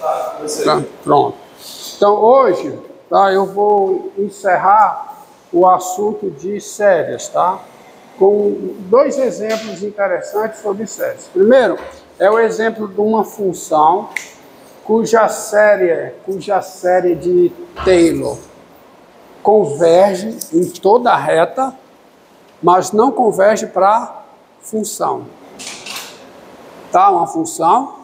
Tá, pronto. Então, hoje, tá, eu vou encerrar o assunto de séries, tá? Com dois exemplos interessantes sobre séries. Primeiro, é o exemplo de uma função cuja série de Taylor converge em toda a reta, mas não converge para a função. Tá? Uma função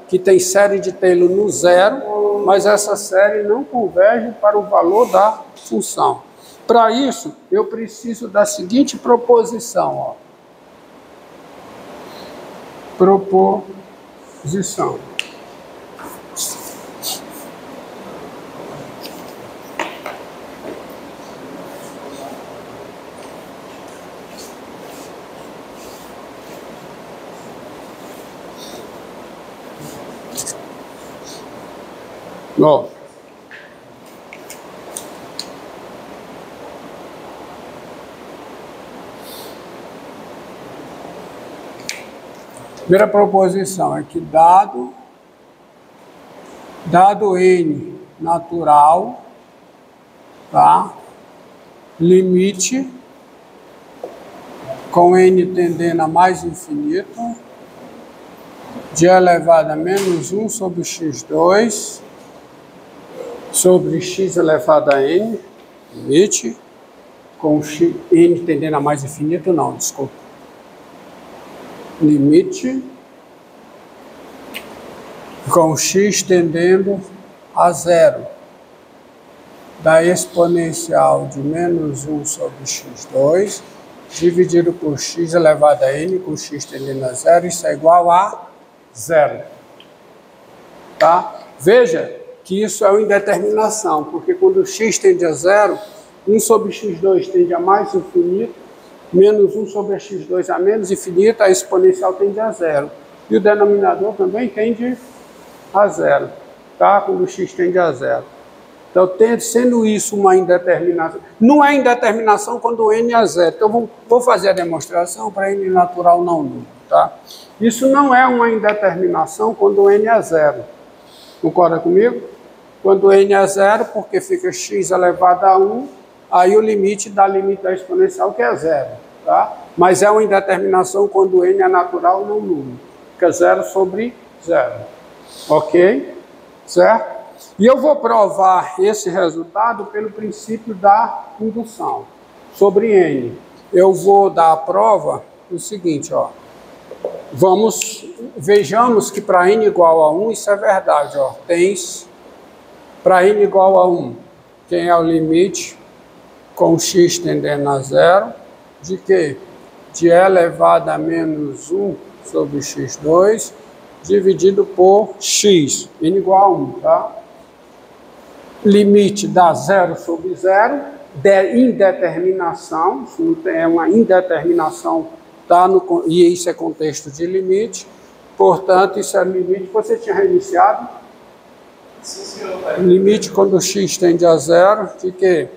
que tem série de Taylor no zero, mas essa série não converge para o valor da função. Para isso, eu preciso da seguinte proposição. Ó. Proposição. Ó. Primeira proposição é que dado N natural, tá? Limite com N tendendo a mais infinito de elevado a menos 1 sobre x2 sobre x elevado a n, limite com n tendendo a mais infinito, não, desculpa. Limite com x tendendo a zero da exponencial de menos 1 sobre x2 dividido por x elevado a n com x tendendo a zero, isso é igual a zero. Tá? Veja que isso é uma indeterminação, porque quando x tende a zero, 1 sobre x2 tende a mais infinito, menos 1 sobre x2 a menos infinito, a exponencial tende a zero. E o denominador também tende a zero, tá? Quando x tende a zero. Então, sendo isso uma indeterminação, não é indeterminação quando n é zero. Então, vou fazer a demonstração para n natural não nulo, tá? Isso não é uma indeterminação quando n é zero. Concorda comigo? Quando n é zero, porque fica x elevado a 1, aí o limite dá limite da exponencial, que é zero, tá? Mas é uma indeterminação quando n é natural não nulo, que é zero sobre zero. Ok? Certo? E eu vou provar esse resultado pelo princípio da indução sobre n. Eu vou dar a prova o seguinte, ó. Vejamos que para n igual a 1, isso é verdade, ó. Tens para n igual a 1, quem é o limite com x tendendo a zero, de quê? De e elevado a menos 1 sobre x2, dividido por x, n igual a 1, tá? Limite dá 0 sobre 0, indeterminação, é uma indeterminação, tá? E isso é contexto de limite, portanto, isso é limite que você tinha reiniciado. Limite quando x tende a zero, de quê?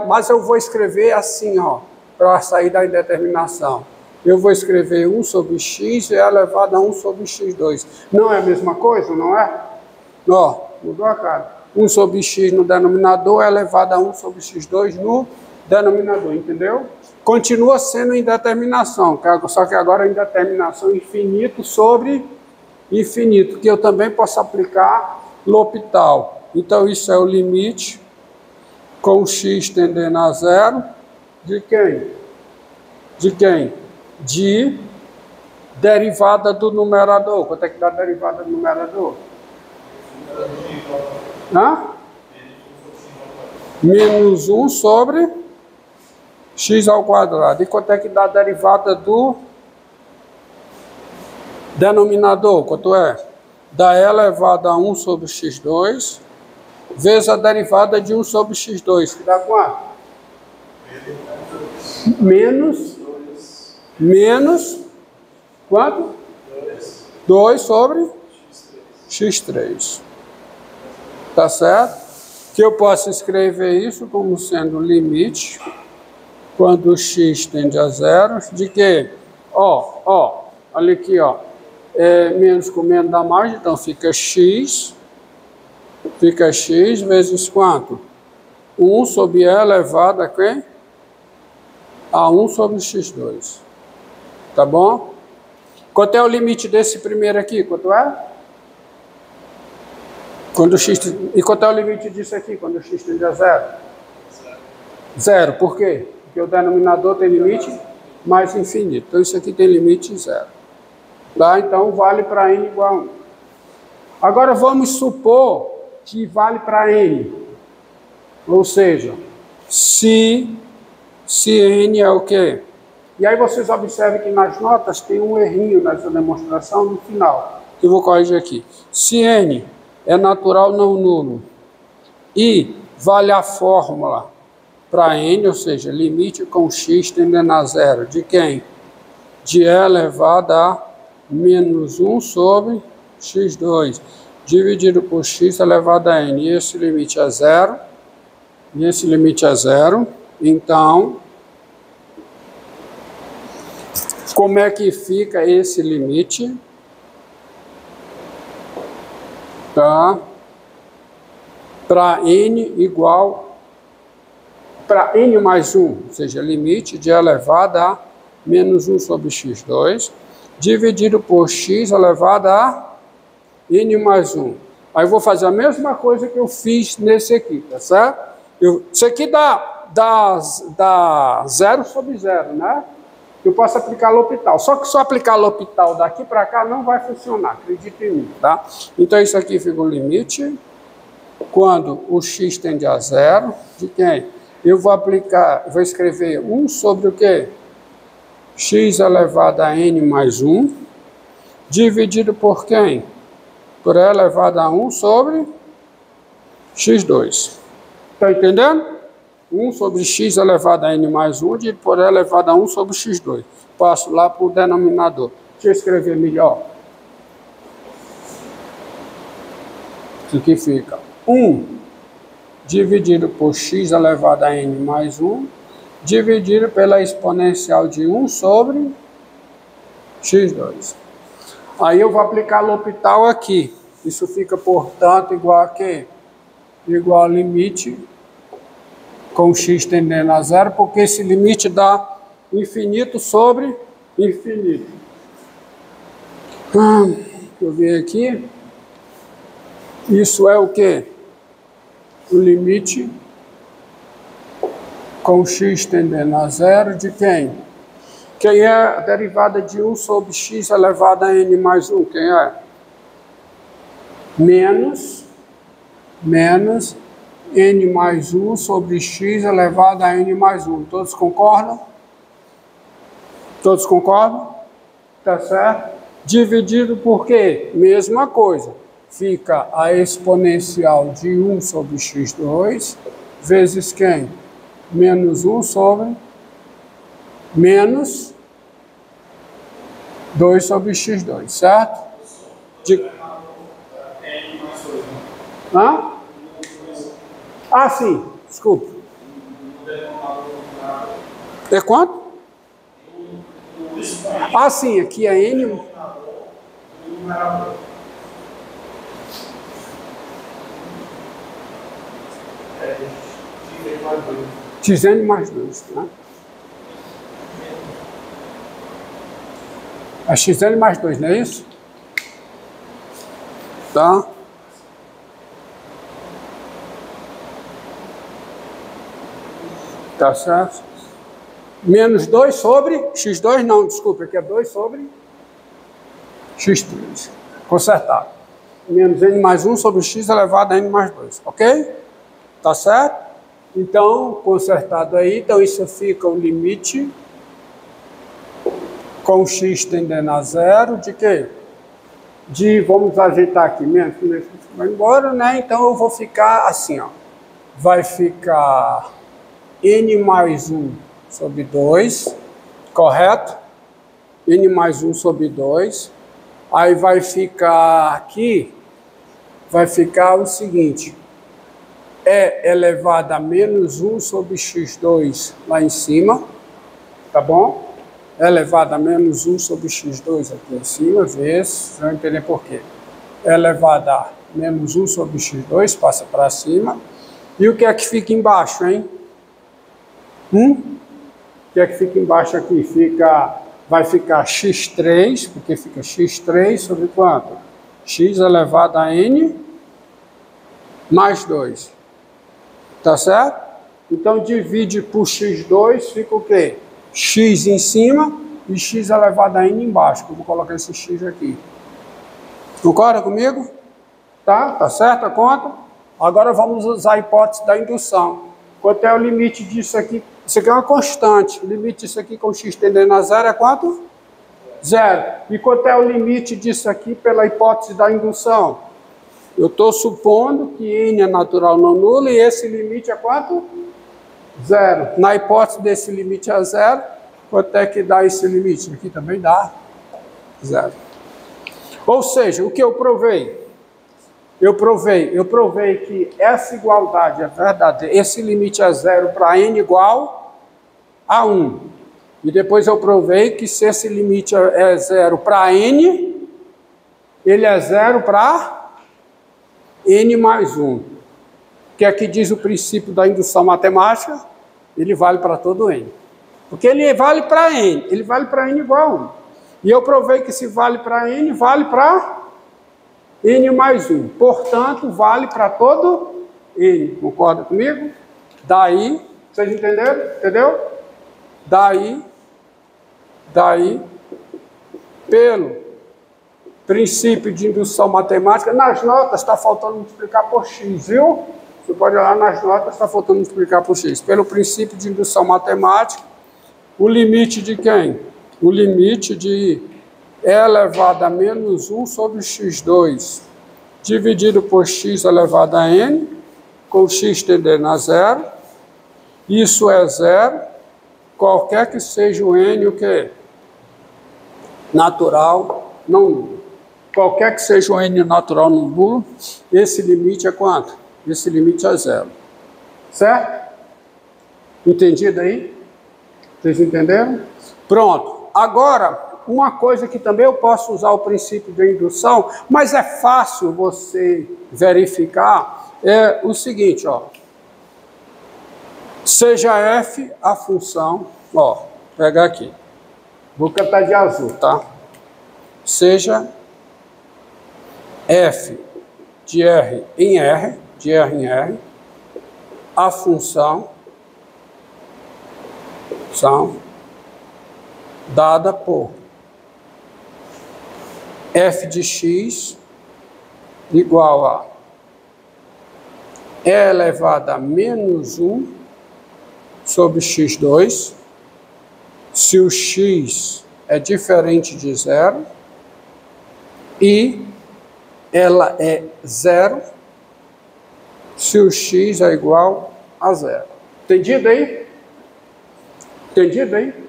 Mas eu vou escrever assim, ó, para sair da indeterminação. Eu vou escrever 1 sobre x e elevado a 1 sobre x2. Não é a mesma coisa, não é? Ó, mudou a cara. 1 sobre x no denominador é elevado a 1 sobre x2 no denominador, entendeu? Continua sendo indeterminação, só que agora é indeterminação infinito sobre infinito, que eu também posso aplicar L'Hopital. Então, isso é o limite com x tendendo a zero de quem? De quem? De derivada do numerador. Quanto é que dá a derivada do numerador? Hã? Menos 1 sobre x ao quadrado. E quanto é que dá a derivada do denominador? Quanto é? Dá e elevado a 1 sobre x2 vezes a derivada de 1 sobre x2, que dá quanto? Menos quanto? 2 sobre x3. Tá certo? Que eu posso escrever isso como sendo limite quando x tende a zero de quê? Olha aqui, ó. menos com menos dá mais, então fica x vezes quanto? 1 sobre e elevado a quê? A 1 sobre x2. Tá bom? Quanto é o limite desse primeiro aqui? Quanto é? Quando x... E quanto é o limite disso aqui, quando o x tende a 0? Zero. Por quê? Porque o denominador tem limite mais infinito. Então, isso aqui tem limite 0. Tá? Então, vale para n igual a 1. Agora, vamos supor que vale para n. Ou seja, se n é o quê? E aí vocês observem que nas notas tem um errinho nessa demonstração no final. Eu vou corrigir aqui. Se n é natural não nulo e vale a fórmula para n, ou seja, limite com x tendendo a 0, de quem? De e elevado a menos 1 sobre x2, dividido por x elevado a n. E esse limite é 0. E esse limite é 0. Então, como é que fica esse limite? Tá? Para n igual, para n mais 1, ou seja, limite de elevado a menos 1 sobre x2, dividido por x elevado a n mais 1. Aí eu vou fazer a mesma coisa que eu fiz nesse aqui, tá certo? Isso aqui dá 0 sobre 0, né? Eu posso aplicar L'Hopital. Só que só aplicar L'Hopital daqui para cá não vai funcionar, acredite em mim, tá? Então isso aqui fica o limite quando o x tende a 0, de quem? Eu vou aplicar, vou escrever 1 sobre o quê? X elevado a n mais 1, dividido por quem? Por e elevado a 1 sobre x2. Está entendendo? 1 sobre x elevado a n mais 1, dividido por e elevado a 1 sobre x2. Passo lá para o denominador. Deixa eu escrever melhor. Isso aqui fica 1 dividido por x elevado a n mais 1, dividido pela exponencial de 1 sobre x2. Aí eu vou aplicar L'Hopital aqui. Isso fica, portanto, igual a quê? Igual ao limite com x tendendo a 0, porque esse limite dá infinito sobre infinito. Deixa eu ver aqui. Isso é o quê? O limite com x tendendo a 0 de quem? Quem é a derivada de 1 sobre x elevado a n mais 1? Quem é? Menos n mais 1 sobre x elevado a n mais 1. Todos concordam? Todos concordam? Tá certo? Dividido por quê? Mesma coisa. Fica a exponencial de 1 sobre x2 vezes quem? Menos 1 sobre menos 2 sobre x2, certo? Hã? Ah, sim, desculpa. É quanto? Ah, sim, aqui é n. Xn mais 2, né? É Xn mais 2, não é isso? Tá? Tá certo? Menos 2 sobre x2, não, desculpa, aqui é 2 sobre x3. Consertar. Menos n mais 1 sobre x elevado a n mais 2, ok? Tá certo? Então, consertado aí, então isso fica o limite com x tendendo a 0 de quê? De, vamos ajeitar aqui, menos vai embora, né? Então eu vou ficar assim, ó. Vai ficar n mais 1 sobre 2, correto? N mais 1 sobre 2. Aí vai ficar aqui, vai ficar o seguinte, e elevado a menos 1 sobre x2 lá em cima, tá bom? elevado a menos 1 sobre x2 aqui em cima, vezes, vocês vão entender por quê. Elevado a menos 1 sobre x2, passa para cima. E o que é que fica embaixo, hein? O que é que fica embaixo aqui? Vai ficar x3, porque fica x3 sobre quanto? X elevado a n mais 2. Tá certo? Então, divide por x2, fica o quê? X em cima e x elevado a n embaixo. Eu vou colocar esse x aqui. Concorda comigo? Tá certo a conta? Agora vamos usar a hipótese da indução. Quanto é o limite disso aqui? Isso aqui é uma constante. O limite disso aqui com x tendendo a zero é quanto? 0. E quanto é o limite disso aqui pela hipótese da indução? Eu estou supondo que n é natural não nulo e esse limite é quanto? 0. Na hipótese desse limite a 0, quanto é que dá esse limite? Aqui também dá 0. Ou seja, o que eu provei? Eu provei que essa igualdade é verdadeira. Esse limite é 0 para n igual a 1. E depois eu provei que se esse limite é 0 para n, ele é 0 para n mais 1. Que aqui diz o princípio da indução matemática, ele vale para todo n. Porque ele vale para n, ele vale para n igual a 1. E eu provei que se vale para n, vale para n mais 1. Portanto, vale para todo n. Concorda comigo? Daí, vocês entenderam? Entendeu? Daí, pelo princípio de indução matemática, nas notas está faltando multiplicar por x, viu? Você pode olhar nas notas, está faltando multiplicar por x. Pelo princípio de indução matemática, o limite de quem? O limite de e elevado a menos 1 sobre x2, dividido por x elevado a n, com x tendendo a 0. Isso é 0, qualquer que seja o n, o que? Natural, não nulo. Qualquer que seja o n natural não nulo, esse limite é quanto? Esse limite é 0. Certo? Entendido aí? Vocês entenderam? Pronto. Agora, uma coisa que também eu posso usar o princípio de indução, mas é fácil você verificar, é o seguinte, ó. Seja f a função, ó, vou pegar aqui. Vou cantar de azul, tá? Seja f de R em R, a função dada por f de x igual a e elevado a menos 1 sobre x2, se o x é diferente de 0 e ela é 0 se o x é igual a 0. Entendido aí? Entendido aí?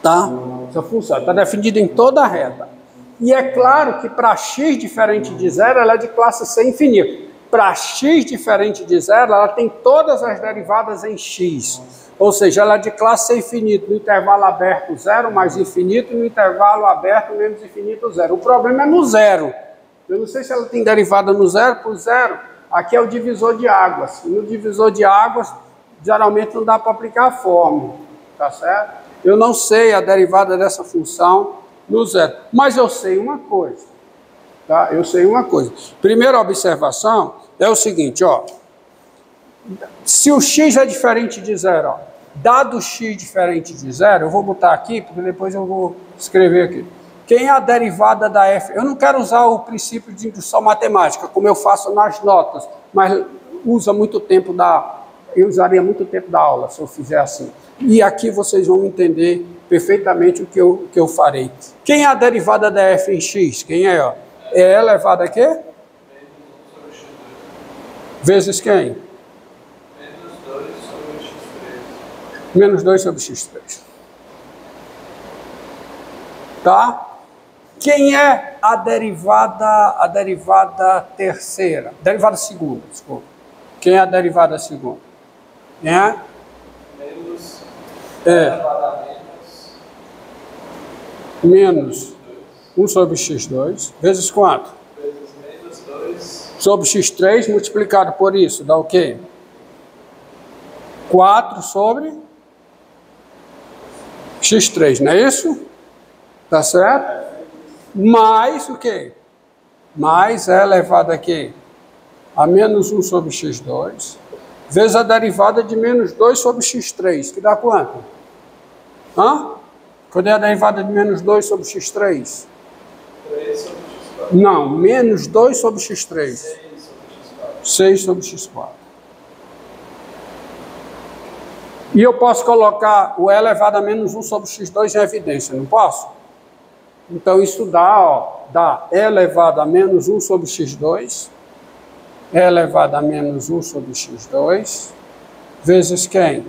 Tá? Essa função está definida em toda a reta. E é claro que para x diferente de 0, ela é de classe C infinito. Para x diferente de 0, ela tem todas as derivadas em x. Ou seja, ela é de classe C infinito. No intervalo aberto 0 mais infinito, e no intervalo aberto menos infinito 0. O problema é no 0. Eu não sei se ela tem derivada no 0 por 0. Aqui é o divisor de águas. E no divisor de águas, geralmente não dá para aplicar a fórmula. Tá certo? Eu não sei a derivada dessa função no 0. Mas eu sei uma coisa. Tá? Eu sei uma coisa. Primeira observação é o seguinte, ó. Se o x é diferente de 0, ó, dado x diferente de 0, eu vou botar aqui, porque depois eu vou escrever aqui. Quem é a derivada da f? Eu não quero usar o princípio de indução matemática, como eu faço nas notas, mas usa muito tempo eu usaria muito tempo da aula se eu fizer assim. E aqui vocês vão entender perfeitamente o que eu farei. Quem é a derivada da f em x? Quem é? Ó? É elevado a quê? Vezes quem? Menos 2 sobre x3. Tá? Quem é a derivada terceira? Derivada segunda, desculpa. Quem é a derivada segunda? Quem é? Menos elevado a menos menos 1 sobre x2, vezes quanto? Vezes menos 2 Sobre x3 multiplicado por isso, dá o quê? 4 sobre x3, não é isso? Tá certo? Mais o quê? Mais é elevado aqui a menos 1 sobre x2, vezes a derivada de menos 2 sobre x3, que dá quanto? Hã? Cadê a derivada de menos 2 sobre x3? 3 sobre x4. Não, menos 2 sobre x3. 6 sobre x4. 6 sobre x4. E eu posso colocar o e elevado a menos 1 sobre x2 em evidência, não posso? Então isso dá, ó, dá e elevado a menos 1 sobre x2, e elevado a menos 1 sobre x2, vezes quem?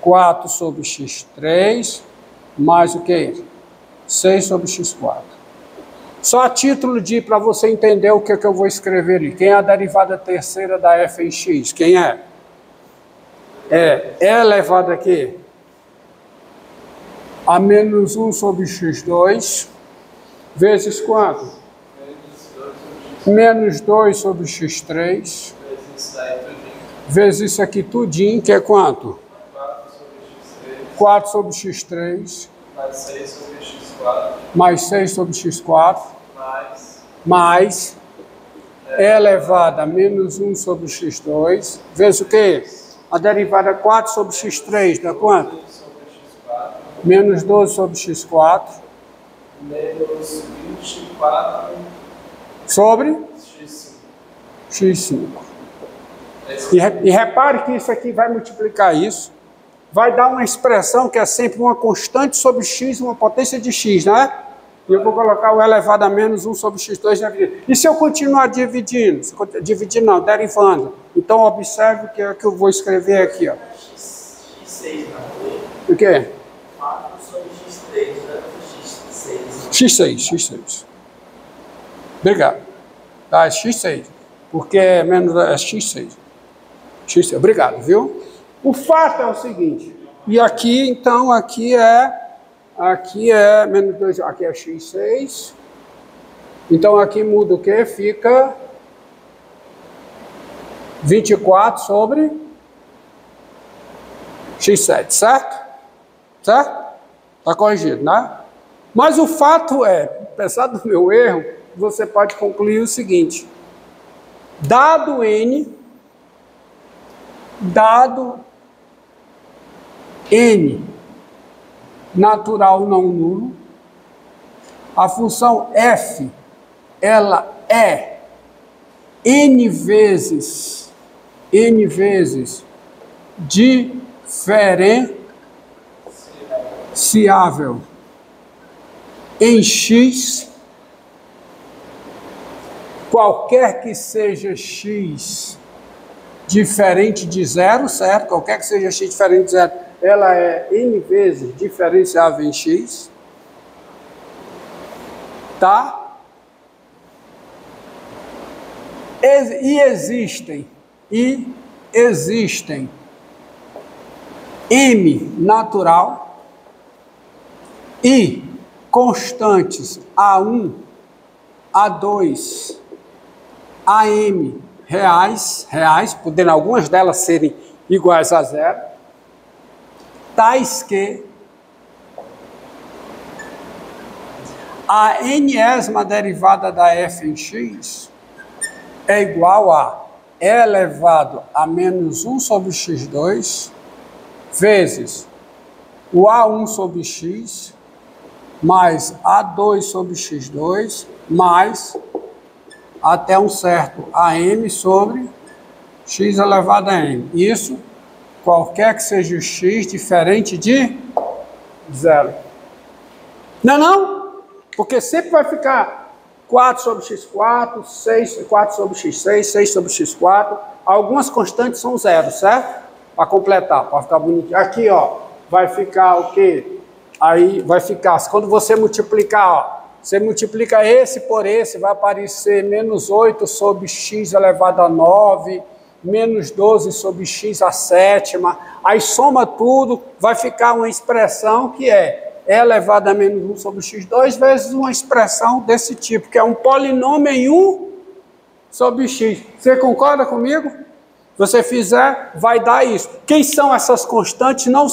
4 sobre x3, mais o que? 6 sobre x4. Só a título de, para você entender o que eu vou escrever ali. Quem é a derivada terceira da f em x? Quem é? É e elevado aqui a menos 1 sobre x2, vezes quanto? Menos 2 sobre x3, vezes isso aqui tudinho, que é quanto? 4 sobre x3, mais 6 sobre x4, mais 6 sobre x4, mais e elevado a menos 1 sobre x2, vezes o quê? A derivada 4 sobre x3 dá quanto? 2 sobre x4, Menos 12 sobre x4, menos 24 sobre x5. x5. E repare que isso aqui vai multiplicar isso, vai dar uma expressão que é sempre uma constante sobre x, uma potência de x, né? E eu vou colocar o elevado a menos 1 sobre x2 na dividida. E se eu continuar dividindo? Dividindo não, derivando. Então observe o que é que eu vou escrever aqui, ó. x6 na frente. O quê? 4 sobre x3, né? x6. x6. Obrigado. Tá, é x6. Porque é menos é x6. x6. Obrigado, viu? O fato é o seguinte. E aqui, então, aqui é menos 2, aqui é x6. Então aqui muda o quê? Fica 24 sobre x7, certo? Certo? Está corrigido, né? Mas o fato é, apesar do meu erro, você pode concluir o seguinte: dado n natural não nulo, a função f, ela é n vezes diferenciável em x, qualquer que seja x diferente de zero, certo? Qualquer que seja x diferente de zero, ela é n vezes diferenciável em x, tá? E existem m natural e constantes A1, A2, AM reais, podendo algumas delas serem iguais a zero, tais que a n-ésima derivada da f em x é igual a e elevado a menos 1 sobre x2 vezes o A1 sobre x mais A2 sobre x2 mais até um certo AM sobre x elevado a m. Isso, qualquer que seja o x diferente de zero. Não? Porque sempre vai ficar 4 sobre x4, 4 sobre x6, 6 sobre x4. Algumas constantes são zero, certo? Para completar, para ficar bonitinho. Aqui, ó, vai ficar o quê? Aí vai ficar, quando você multiplicar, ó, você multiplica esse por esse, vai aparecer menos 8 sobre x elevado a 9, menos 12 sobre x a sétima, aí soma tudo, vai ficar uma expressão que é é elevado a menos 1 sobre x2 vezes uma expressão desse tipo, que é um polinômio em 1 sobre x. Você concorda comigo? Se você fizer, vai dar isso. Quem são essas constantes? Não